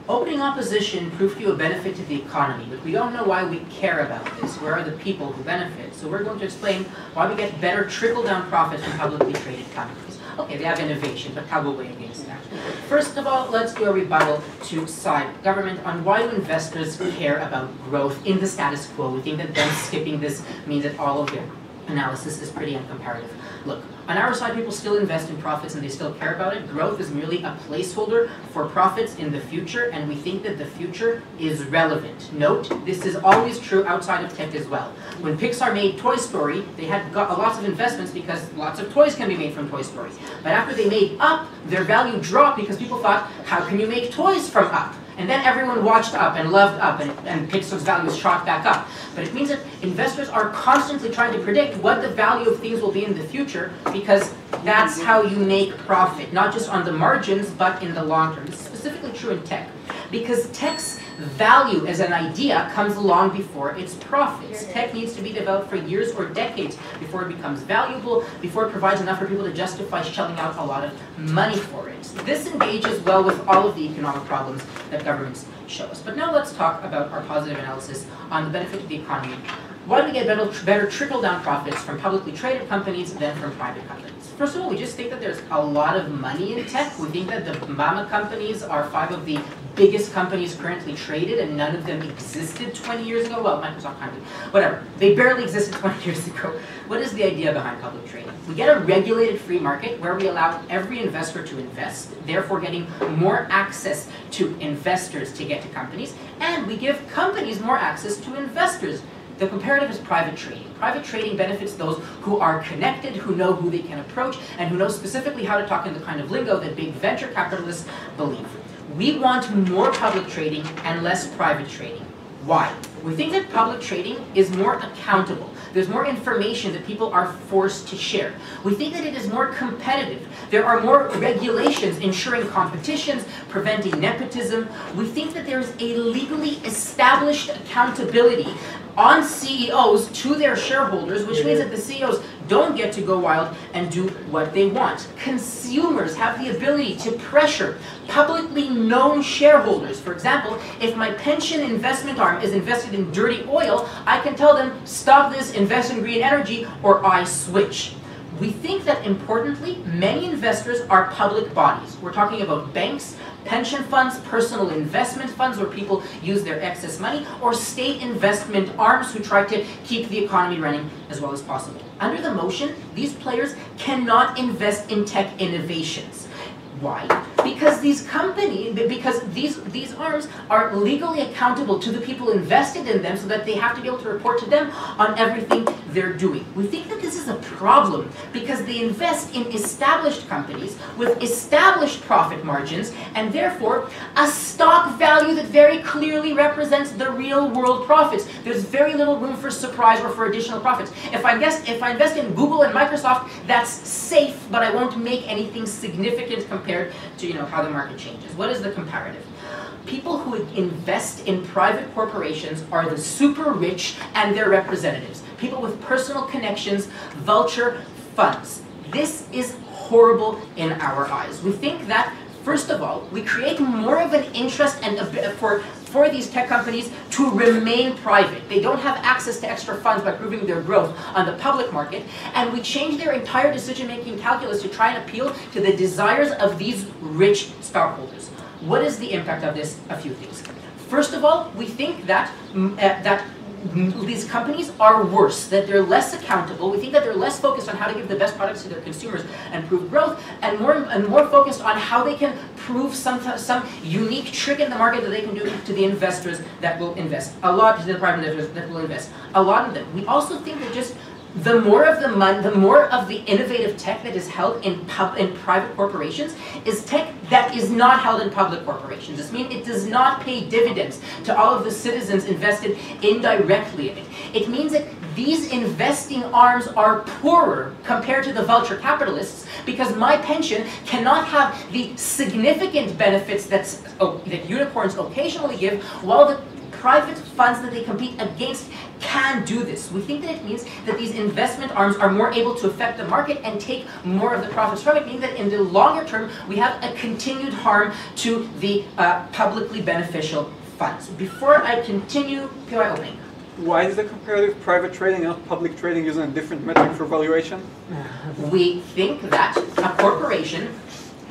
Opening opposition proved to you a benefit to the economy, but we don't know why we care about this. Where are the people who benefit? So we're going to explain why we get better trickle-down profits from publicly traded companies. Okay, they have innovation, but how will we against that? First of all, let's do a rebuttal to side government on why do investors care about growth in the status quo. We think that them skipping this means that all of their analysis is pretty uncomparative. Look, on our side, people still invest in profits and they still care about it. Growth is merely a placeholder for profits in the future, and we think that the future is relevant. Note, this is always true outside of tech as well. When Pixar made Toy Story, they had got lots of investments because lots of toys can be made from Toy Story. But after they made Up, their value dropped because people thought, how can you make toys from Up? And then everyone watched Up and loved Up, and Pixar's values shot back up. But it means that investors are constantly trying to predict what the value of things will be in the future, because that's how you make profit, not just on the margins, but in the long term. This is specifically true in tech, because tech's value as an idea comes along before its profits. Tech needs to be developed for years or decades before it becomes valuable, before it provides enough for people to justify shelling out a lot of money for it. This engages well with all of the economic problems that governments show us. But now let's talk about our positive analysis on the benefit to the economy. Why do we get better trickle-down profits from publicly traded companies than from private companies? First of all, we just think that there's a lot of money in tech. We think that the mama companies are 5 of the biggest companies currently traded, and none of them existed 20 years ago. Well, Microsoft kind of, whatever. They barely existed 20 years ago. What is the idea behind public trading? We get a regulated free market where we allow every investor to invest, therefore getting more access to investors to get to companies, and we give companies more access to investors. The comparative is private trading. Private trading benefits those who are connected, who know who they can approach, and who know specifically how to talk in the kind of lingo that big venture capitalists believe. We want more public trading and less private trading. Why? We think that public trading is more accountable. There's more information that people are forced to share. We think that it is more competitive. There are more regulations ensuring competitions, preventing nepotism. We think that there's a legally established accountability on CEOs to their shareholders, which means that the CEOs don't get to go wild and do what they want. Consumers have the ability to pressure publicly known shareholders. For example, if my pension investment arm is invested in dirty oil, I can tell them, stop this, invest in green energy, or I switch. We think that, importantly, many investors are public bodies. We're talking about banks, pension funds, personal investment funds where people use their excess money, or state investment arms who try to keep the economy running as well as possible. Under the motion, these players cannot invest in tech innovations. Why? Because these companies, because these arms are legally accountable to the people invested in them, so that they have to be able to report to them on everything they're doing. We think that this is a problem because they invest in established companies with established profit margins, and therefore a stock value that very clearly represents the real world profits. There's very little room for surprise or for additional profits. If I invest in Google and Microsoft, that's safe, but I won't make anything significant compared to how the market changes. What is the comparative? People who invest in private corporations are the super rich and their representatives. People with personal connections, vulture funds. This is horrible in our eyes. We think that, first of all, we create more of an interest and for these tech companies to remain private. They don't have access to extra funds by proving their growth on the public market, and we change their entire decision-making calculus to try and appeal to the desires of these rich stockholders. What is the impact of this? A few things. First of all, we think that these companies are worse, that they're less accountable. We think that they're less focused on how to give the best products to their consumers and prove growth, and more focused on how they can prove some unique trick in the market that they can do to the investors that will invest. A lot to the private investors that will invest. A lot of them. We also think that just the more of the innovative tech that is held in private corporations is tech that is not held in public corporations. This means it does not pay dividends to all of the citizens invested indirectly in it. It means that these investing arms are poorer compared to the vulture capitalists because my pension cannot have the significant benefits that unicorns occasionally give, while the private funds that they compete against can do this. We think that it means that these investment arms are more able to affect the market and take more of the profits from it, meaning that in the longer term we have a continued harm to the publicly beneficial funds. Before I continue, POI opening. Why is the comparative private trading and public trading using a different metric for valuation? We think that a corporation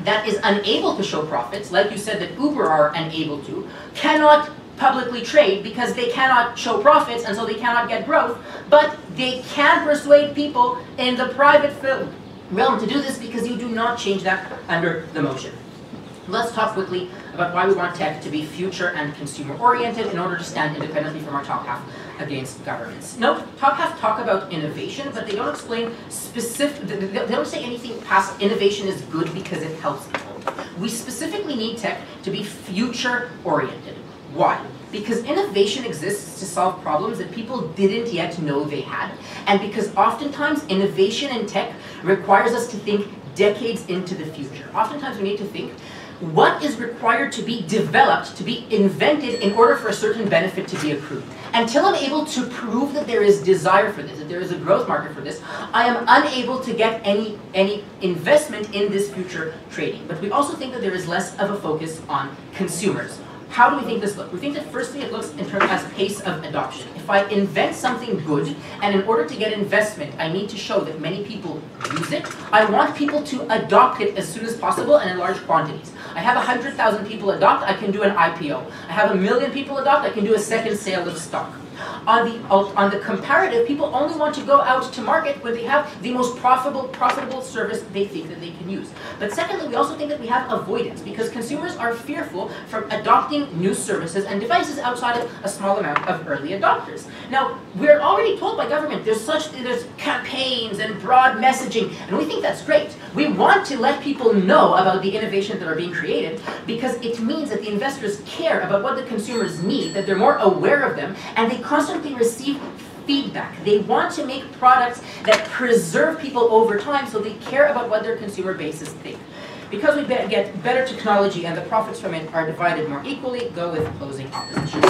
that is unable to show profits, like you said that Uber are unable to, cannot publicly trade because they cannot show profits and so they cannot get growth, but they can persuade people in the private realm to do this because you do not change that under the motion. Let's talk quickly about why we want tech to be future and consumer oriented in order to stand independently from our top half against governments. No, top half talk about innovation, but they don't explain they don't say anything past innovation is good because it helps people. We specifically need tech to be future oriented. Why? Because innovation exists to solve problems that people didn't yet know they had, and because oftentimes innovation in tech requires us to think decades into the future. Oftentimes we need to think what is required to be developed, to be invented in order for a certain benefit to be accrued. Until I'm able to prove that there is desire for this, that there is a growth market for this, I am unable to get any investment in this future trading. But we also think that there is less of a focus on consumers. How do we think this looks? We think that firstly it looks in terms as pace of adoption. If I invent something good, and in order to get investment, I need to show that many people use it, I want people to adopt it as soon as possible and in large quantities. I have 100,000 people adopt, I can do an IPO. I have 1 million people adopt, I can do a second sale of stock. On the comparative, people only want to go out to market when they have the most profitable service they think that they can use. But secondly, we also think that we have avoidance because consumers are fearful from adopting new services and devices outside of a small amount of early adopters. Now, we're already told by government there's campaigns and broad messaging, and we think that's great. We want to let people know about the innovations that are being created because it means that the investors care about what the consumers need, that they're more aware of them, and they constantly receive feedback. They want to make products that preserve people over time, so they care about what their consumer bases think. Because we get better technology and the profits from it are divided more equally, go with closing opposition.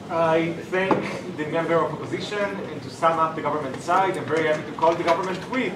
I thank the member of opposition, and to sum up the government side, I'm very happy to call the government weak.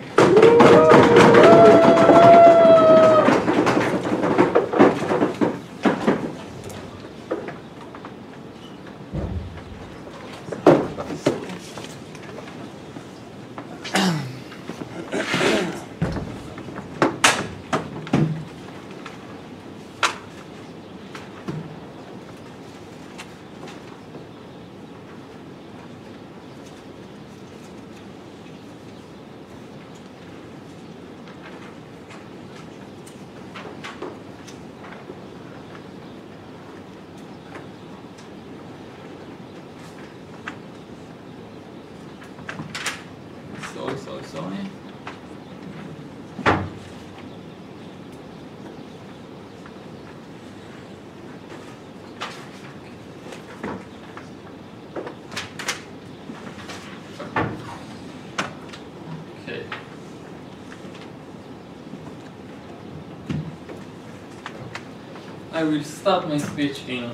Sorry. Okay. I will start my speech in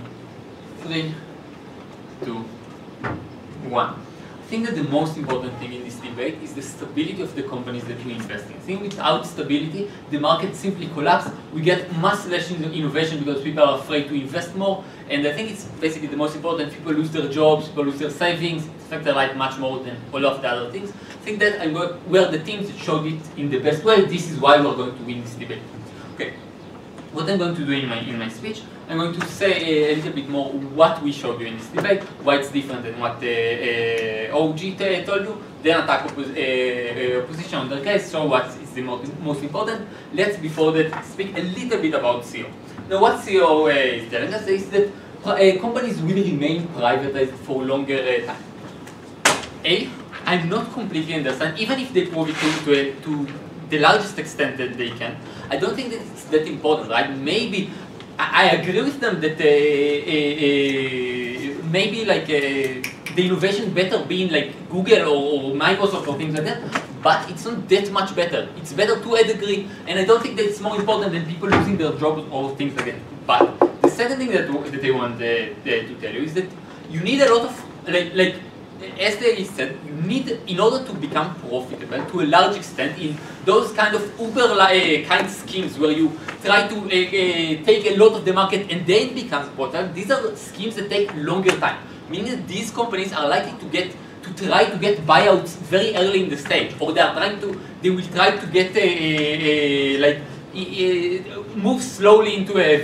3, 2, 1. I think that the most important thing in this debate is the stability of the companies that we invest in. I think without stability, the market simply collapses. We get mass slash innovation because people are afraid to invest more. And I think it's basically the most important. People lose their jobs, people lose their savings. It affects their life much more than all of the other things. I think that we are the teams that showed it in the best way. This is why we're going to win this debate. Okay. what I'm going to do in my speech, I'm going to say a little bit more what we showed you in this debate, why it's different than what OG told you, then attack opposition on their case, show what is the most important. Let's before that speak a little bit about CO. Now what CO is telling us is that companies will remain privatized for longer time. I'm not completely understand, even if they prove it to the largest extent that they can, I don't think that it's that important, right? Maybe, I agree with them that maybe like the innovation better being like Google or Microsoft or things like that, but it's not that much better. It's better to a degree, and I don't think that it's more important than people losing their jobs or things like that. But the second thing that I want to tell you is that you need a lot of, like as they said, you need, in order to become profitable to a large extent in those kind of Uber kind schemes where you try to take a lot of the market and then becomes profitable, these are schemes that take longer time. Meaning that these companies are likely to try to get buyouts very early in the stage, or they will try to get move slowly into a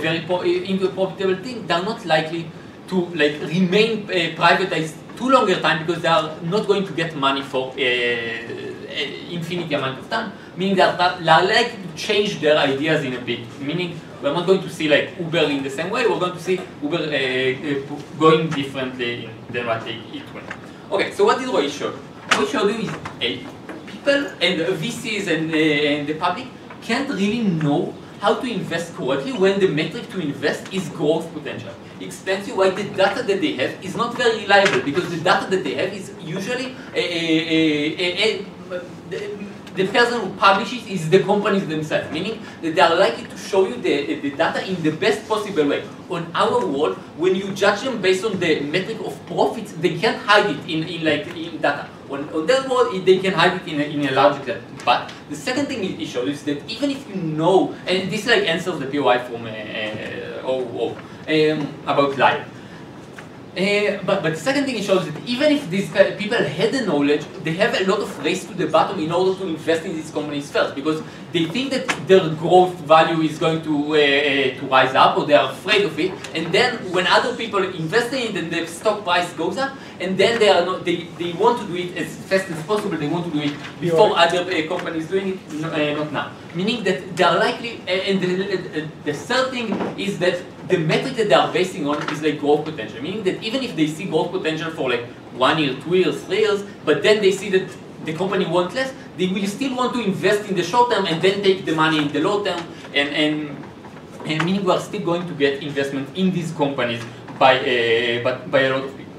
into a profitable thing. They are not likely to remain privatized too longer time because they are not going to get money for infinite amount of time. Meaning they are likely to change their ideas in a bit. Meaning we're not going to see like Uber in the same way. We're going to see Uber going differently than what it went. Okay, so what did Roy show? What he showed you is people and VCs and the public can't really know how to invest correctly when the metric to invest is growth potential. It explains you why the data that they have is not very reliable, because the data that they have is usually the person who publishes is the companies themselves, meaning that they are likely to show you the data in the best possible way. On our world, when you judge them based on the metric of profits, they can't hide it in data. On their world, they can hide it in a large extent. But the second thing it shows is that even if you know, and this answers the POI from about life. But the second thing it shows that even if these people had the knowledge, they have a lot of race to the bottom in order to invest in these companies first, because they think that their growth value is going to rise up, or they are afraid of it. And then when other people invest in it, then the stock price goes up, and then they want to do it as fast as possible. They want to do it before other companies doing it, not now. Meaning that they are likely, and the third thing is that the metric that they are basing on is like growth potential, meaning that even if they see growth potential for like 1 year, 2 years, 3 years, but then they see that the company wants less, they will still want to invest in the short term and then take the money in the long term, and meaning we are still going to get investment in these companies by a lot of people.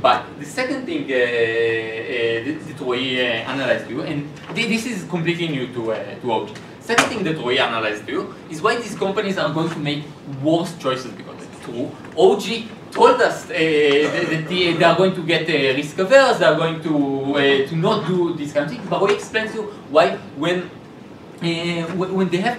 But the second thing that Roy analyzed you, and this is completely new to OG. Second thing that Roy analyzed you is why these companies are going to make worse choices because it's true. OG told us that they are going to get risk averse, they are going to not do this kind of thing. But Roy explains to you why when they have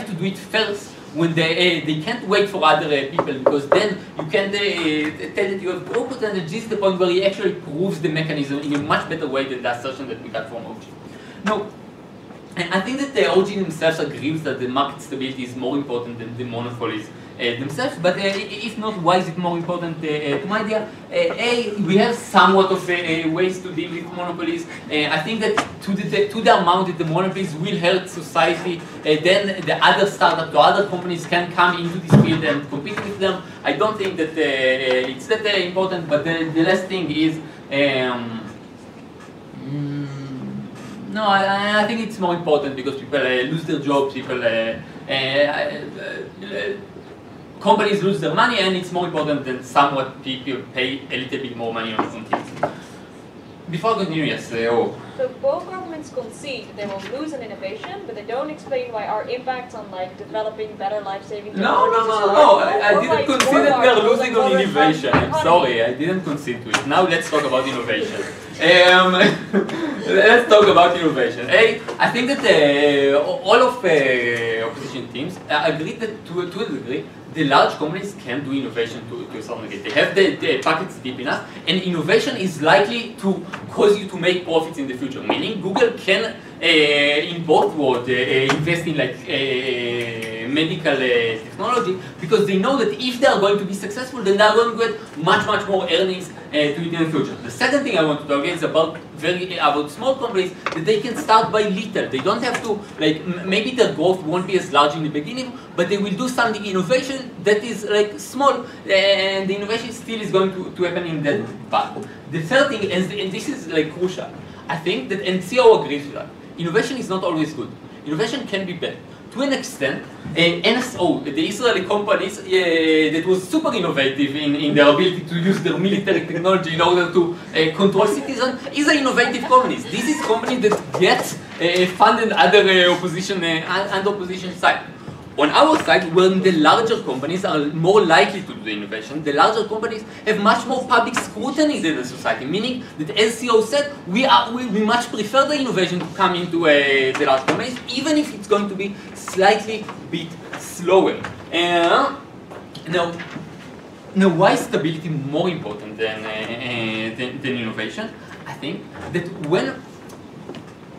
to do it first, when they can't wait for other people, because then you can tell that you have growth potential. This is the point where he actually proves the mechanism in a much better way than the assertion that we got from OG. Now, and I think that the OG themselves agrees that the market stability is more important than the monopolies themselves, but if not, why is it more important to my idea? We have somewhat of ways to deal with monopolies. I think that to the amount that the monopolies will hurt society, then the other startups or other companies can come into this field and compete with them. I don't think that it's that important, but the last thing is, no, I think it's more important because people lose their jobs, companies lose their money, and it's more important than somewhat people pay a little bit more money on things. Before I continue, yes, So both governments concede that they will lose an innovation, but they don't explain why our impact on like developing better life-saving technologies No, I didn't concede that we are losing on innovation. I'm sorry, I didn't concede to it. Now let's talk about innovation. Let's talk about innovation. I think that all of opposition teams agree that to a degree, the large companies can do innovation to a certain degree. They have the pockets deep enough, and innovation is likely to cause you to make profits in the future. Meaning Google can, in both worlds, invest in like medical technology, because they know that if they are going to be successful, then they are going to get much more earnings to it in the future. The second thing I want to talk is about small companies, that they can start by little. They don't have to, like, maybe their growth won't be as large in the beginning, but they will do something innovation that is like small, and the innovation still is going to happen in that path. The third thing, and this is like crucial, I think that, and CEO agrees with that, innovation is not always good. Innovation can be bad. To an extent, NSO, the Israeli companies that was super innovative in their ability to use their military technology in order to control citizens, is an innovative companies. This is company that gets funded under opposition side. On our side, when the larger companies are more likely to do the innovation, the larger companies have much more public scrutiny than the society, meaning that, as CEO said, we much prefer the innovation to come into the large companies, even if it's going to be slightly bit slower. Now, why is stability more important than innovation? I think that when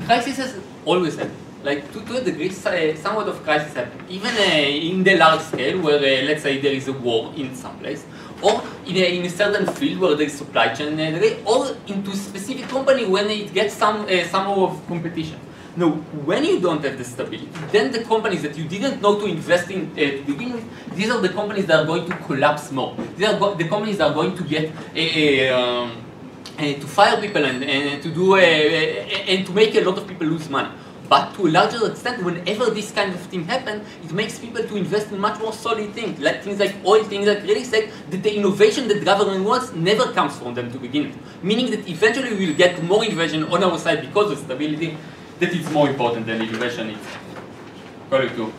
crises always happen, like to a degree, somewhat of crisis happen, even in the large scale, where let's say there is a war in some place, or in a certain field where there is supply chain delay, or into a specific company when it gets some more of competition. Now, when you don't have the stability, then the companies that you didn't know to invest in to begin with, these are the companies that are going to collapse more. These are the companies that are going to get to fire people and to do and to make a lot of people lose money. But to a larger extent, whenever this kind of thing happens, it makes people to invest in much more solid things like oil, things like real estate, that the innovation that government wants never comes from them to begin with. Meaning that eventually we will get more innovation on our side because of stability, that is more important than innovation is. Call it two.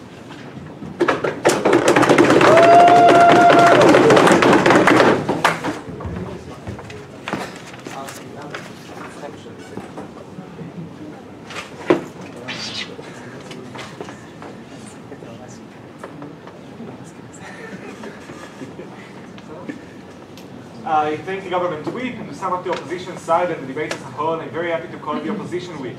I thank the government week and some of the opposition side and the debate as a whole. I'm very happy to call the opposition week.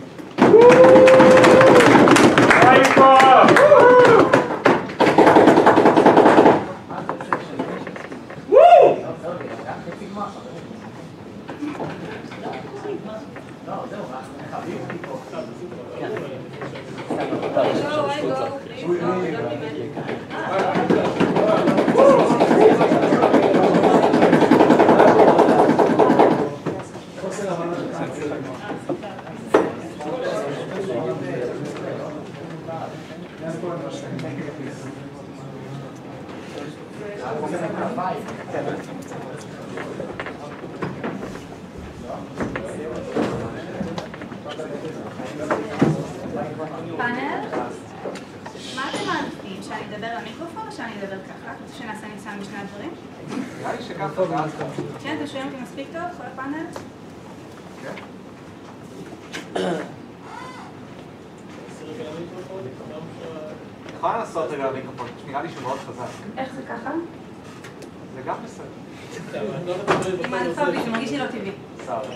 כן, אתם שומעים אותי מספיק טוב, כל הפאנל? כן. יכולה לעשות רגע למיקרופון, נראה לי שהוא מאוד חזק. איך זה ככה? זה גם בסדר. אם אני חייב לי, מרגיש לי לא טבעי. סבבה.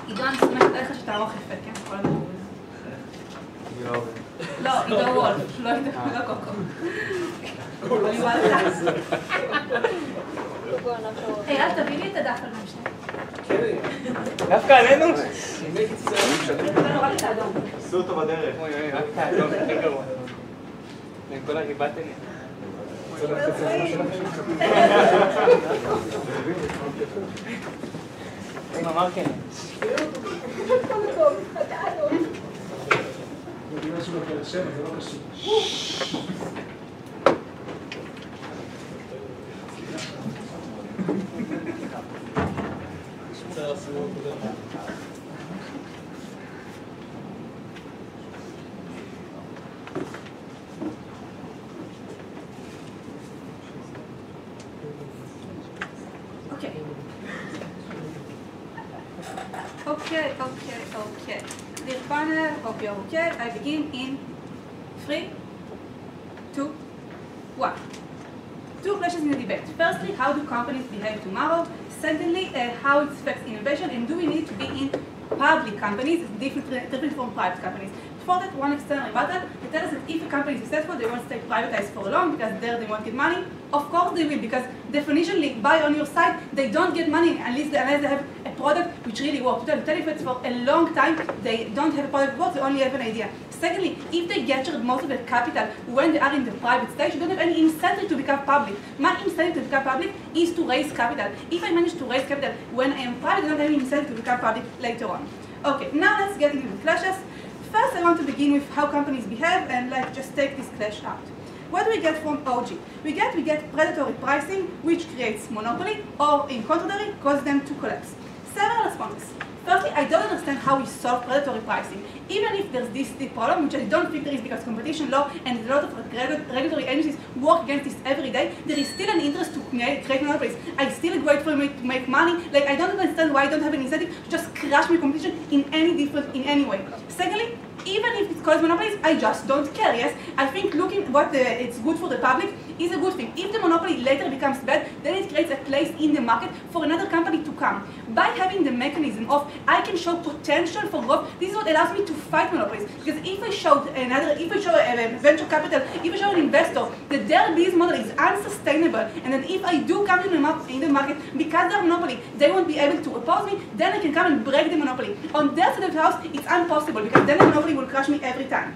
עידו, אני סומכת עליך שתערוך יפה, כן? כל הדבר. אני לא עובד. לא, עידו וולף, לא קוקו. אני באה לך. אייל, תביא לי את הדף על המשנה. דווקא עלינו? רק את האדום. עשו אותו בדרך. רק את האדום, הכי גרוע. עם כל הריבטני. עם אמר כן. זה לא קשור. Okay. Dear panel, hope you're okay. I begin in 3, 2, 1. Two questions in the debate. Firstly, how do companies behave tomorrow? Secondly, how it affects innovation, and do we need to be in public companies is different from private companies. For that, one external rebuttal, they tell us that if a company is successful, they won't stay privatized for long because there they won't get money. Of course they will, because definitionally, by on your side, they don't get money unless they have a product which really works. To tell you if it's for a long time, they don't have a product that works, they only have an idea. Secondly, if they capture most of their capital when they are in the private stage, you don't have any incentive to become public. My incentive to become public is to raise capital. If I manage to raise capital when I am private, I don't have any incentive to become public later on. Okay, now let's get into the clashes. First, I want to begin with how companies behave and just take this clash out. What do we get from OG? We get predatory pricing, which creates monopoly, or in contrary, causes them to collapse. Several responses. Firstly, I don't understand how we solve predatory pricing. Even if there's this problem, which I don't think there is because competition law and a lot of regulatory agencies work against this every day, there is still an interest to create monopolies. I still wait for me to make money. Like, I don't understand why I don't have an incentive to just crush my competition in any way. Secondly, even if it's called monopolies, I just don't care, yes? I think looking what it's good for the public is a good thing. If the monopoly later becomes bad, then it creates a place in the market for another company to come. By having the mechanism of I can show potential for growth, this is what allows me to fight monopolies. Because if I show a venture capital, if I show an investor that their business model is unsustainable, and that if I do come in the market because they're monopoly, they won't be able to oppose me, then I can come and break the monopoly. On their side of the house, it's impossible because then the monopoly will crush me every time.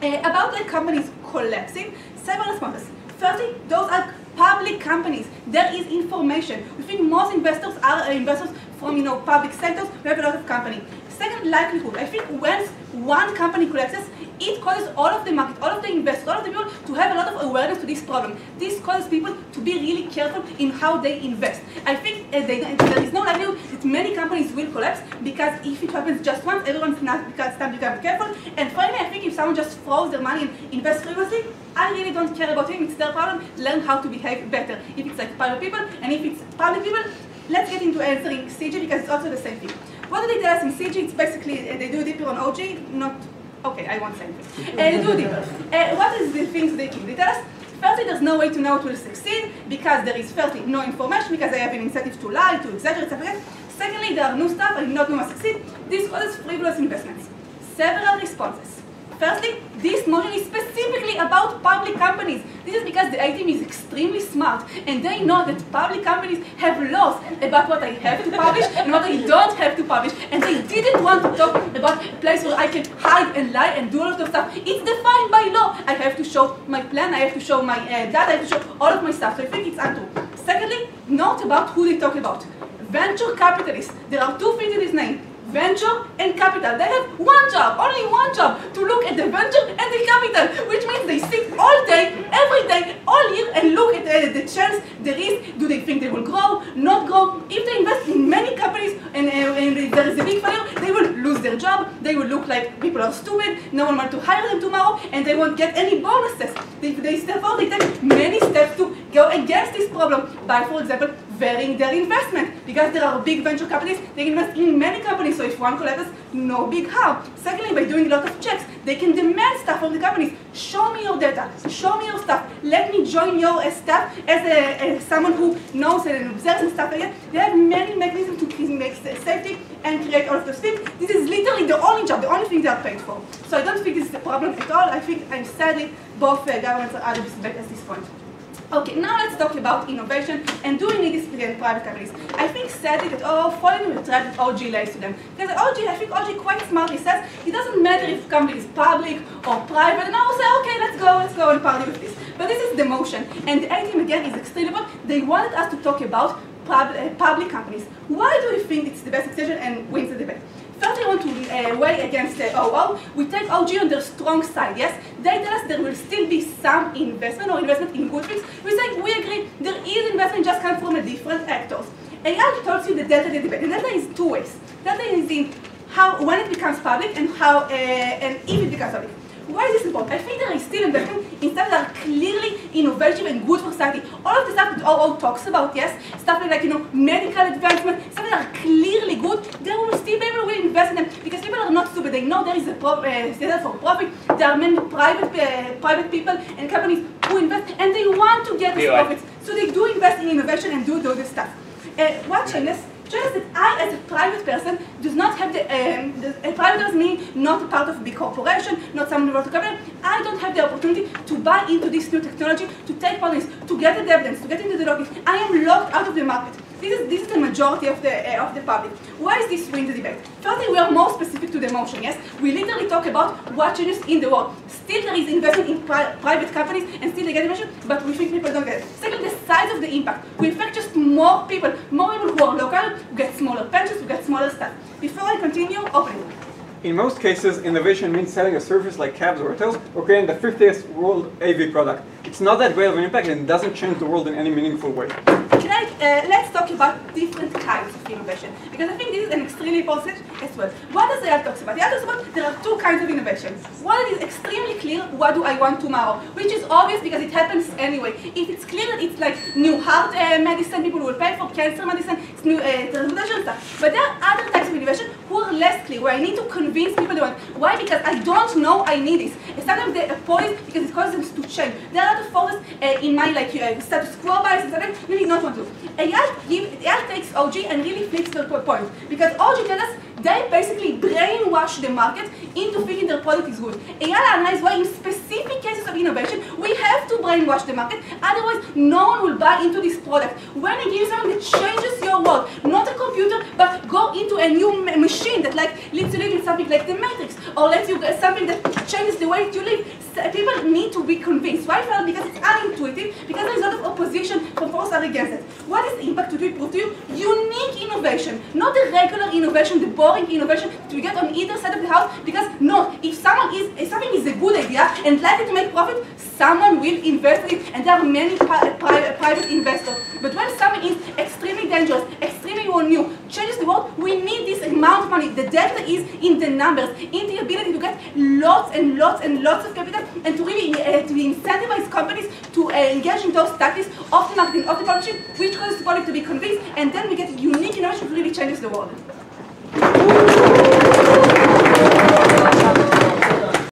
About the companies collapsing, several responses. Firstly, those are public companies. There is information. We think most investors are investors from public sectors. We have a lot of company. Second, likelihood. I think once one company collapses, it causes all of the market, all of the investors, all of the people to have a lot of awareness to this problem. This causes people to be really careful in how they invest. I think there is no likelihood that many companies will collapse because if it happens just once, everyone's time to become careful. And finally, I think if someone just throws their money and invests frivolously, I really don't care about him. It's their problem. Learn how to behave better. If it's like private people and if it's public people, let's get into answering CG because it's also the same thing. What do they tell us in CG? It's basically they do deeper on OG, not. Okay, I won't say anything. They do deeper. What is the things they keep? They tell us, firstly, there's no way to know it will succeed because there is, firstly, no information because they have an incentive to lie, to exaggerate, stuff like that. Secondly, there are new stuff and not going to succeed. This causes frivolous investments. Several responses. Firstly, this motion is specifically about public companies. This is because the A team is extremely smart and they know that public companies have laws about what I have to publish and what I don't have to publish. And they didn't want to talk about a place where I can hide and lie and do all of the stuff. It's defined by law. I have to show my plan, I have to show my data, I have to show all of my stuff. So I think it's untrue. Secondly, note about who they talk about. Venture capitalists. There are two things in this name. Venture and capital. They have one job, only one job, to look at the venture and the capital, which means they sit all day, every day, all year and look at the chance, the risk. Do they think they will grow, not grow? If they invest in many companies and there is a big failure, they will lose their job, they will look like people are stupid, no one wants to hire them tomorrow, and they won't get any bonuses. Therefore, they take many steps to go against this problem by, for example, varying their investment. Because there are big venture capitalists, they invest in many companies, so if one collapses, no big harm. Secondly, by doing a lot of checks, they can demand stuff from the companies. Show me your data, show me your stuff, let me join your staff as someone who knows and observes and stuff like that. They have many mechanisms to make safety and create all of those things. This is literally the only job, the only thing they are paid for. So I don't think this is a problem at all. I think, sadly, both governments are out of this at this point. Okay, now let's talk about innovation and do we need this again private companies. I think sadly that following the trend that OG lays to them. Because I think OG quite smartly says it doesn't matter if company is public or private, and I will say, okay, let's go and party with this. But this is the motion, and the A team again is extremely important. They wanted us to talk about public companies. Why do we think it's the best extension and wins the debate? First, I want to weigh against OO. We take OG on their strong side, yes? They tell us there will still be some investment or investment in good things. We say, we agree, there is investment just come from different actors. Aiyal tells you the delta in the debate. The delta is two ways. Delta is in when it becomes public and and if it becomes public. Why is this important? I think there is still investment in stuff that are clearly innovative and good for society. All of the stuff that OO talks about, yes, stuff like medical advancement, stuff that are clearly good, they will still be able to invest in them because people are not stupid. They know there is a status for profit. There are many private people and companies who invest and they want to get these profits. So they do invest in innovation and do this stuff. What changes Just that I, as a private person, does not have a private doesn't mean not a part of a big corporation, not someone involved in the company. I don't have the opportunity to buy into this new technology, to take part in this, to get the dividends, to get into the login. I am locked out of the market. This is the majority of the public. Why is this win the debate? Firstly, we are more specific to the motion, yes? We literally talk about what changes in the world. Still there is investment in private companies and still they get investment, but we think people don't get it. Second, the size of the impact. We affect just more people who are local, who get smaller pensions, who get smaller stuff. Before I continue, opening. In most cases, innovation means selling a service like cabs or hotels or creating the 50th world AV product. It's not that great of an impact and it doesn't change the world in any meaningful way. Let's talk about different kinds of innovation, because I think this is an extremely important as well. What does Abramovich talk about? Abramovich talks about there are two kinds of innovation. One is extremely clear, what do I want tomorrow, which is obvious because it happens anyway. If it's clear that it's like new heart medicine, people will pay for cancer medicine, it's new transplantation stuff. But there are other types of innovation who are less clear, where I need to convince people they want. Why? Because I don't know I need this. And sometimes they oppose it because it causes them to change. There are a lot of forces in my status quo bias and something really not want to. Abramovich takes OG and really flips the point. Because OG tells us they basically brainwash the market into thinking their product is good. Abramovich analyzes why in specific cases of innovation, we have to brainwash the market, otherwise no one will buy into this product. When I give you something that changes your world, not a computer, but go into a new machine that lets you live in something like the Matrix, or lets you get something that changes the way you live, people need to be convinced. Why? Because it's unintuitive, because there is a lot of opposition from forces are against it. What is the impact to prove to you? Unique innovation, not the regular innovation, the boring innovation that we get on either side of the house, because no, if something is a good idea and likely to make profit, someone will invest in it, and there are many private investors. But when something is extremely dangerous, extremely new, changes the world, we need this amount of money. The delta is in the numbers, in the ability to get lots and lots and lots of capital, and to really to incentivize companies to engage in those tactics of the marketing, of the partnership, which causes the public to be convinced, and then we get unique innovation that really changes the world.